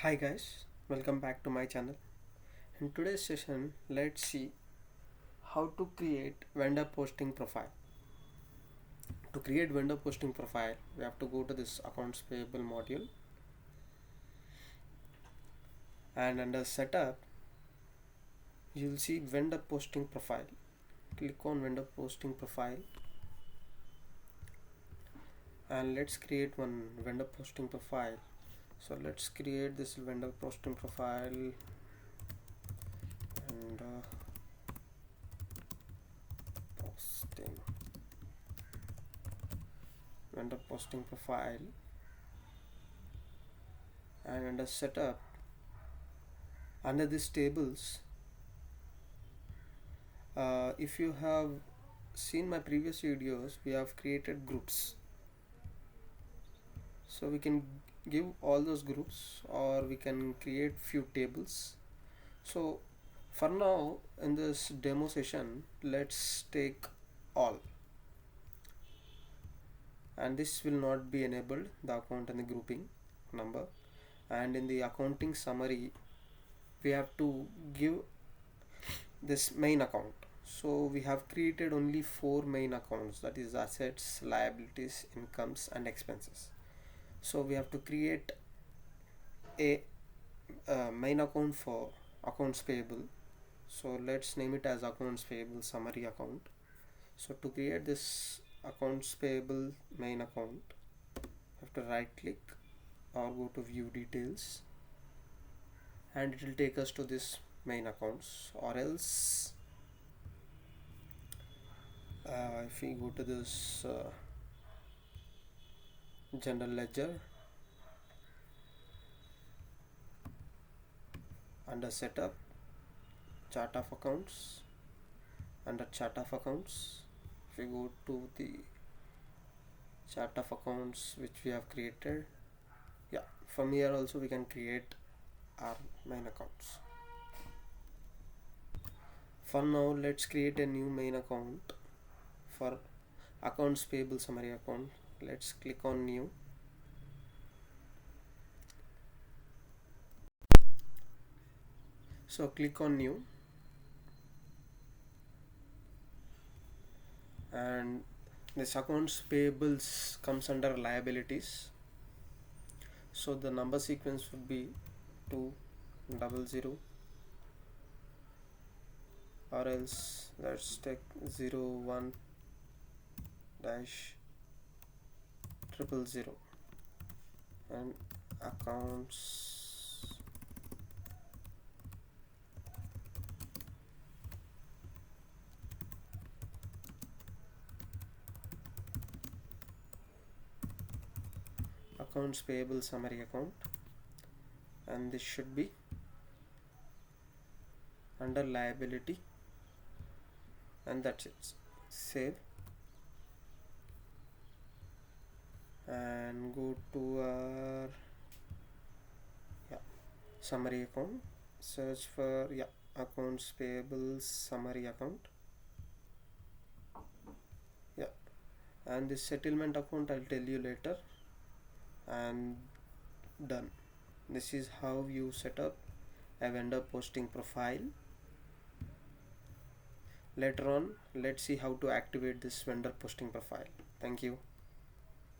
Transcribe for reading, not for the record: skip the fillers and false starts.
Hi guys, welcome back to my channel. In today's session, let's see how to create vendor posting profile. To create vendor posting profile, we have to go to this accounts payable module, and under setup, you'll see vendor posting profile. Click on vendor posting profile and let's create one vendor posting profile. So let's create this vendor posting profile and posting vendor posting profile, and under setup, under these tables, if you have seen my previous videos, we have created groups, so we can give all those groups or we can create few tables. So for now in this demo session, let's take all, and this will not be enabled, the account and the grouping number. And in the accounting summary, we have to give this main account. So we have created only four main accounts, that is assets, liabilities, incomes and expenses. So we have to create a main account for accounts payable. So let's name it as accounts payable summary account. So to create this accounts payable main account, you have to right click or go to view details, and it will take us to this main accounts. Or else if we go to this general ledger, under setup, chart of accounts, under chart of accounts, if we go to the chart of accounts which we have created, yeah, from here also we can create our main accounts. For now, let's create a new main account for accounts payable summary account. Let's click on new. So click on new, and this accounts payables comes under liabilities. So the number sequence would be 200, or else let's take 01 dash 000, and accounts payable summary account, and this should be under liability, and that's it. Save and go to our summary account, search for accounts payable summary account, and this settlement account I'll tell you later. And done. This is how you set up a vendor posting profile. Later on, let's see how to activate this vendor posting profile. Thank you.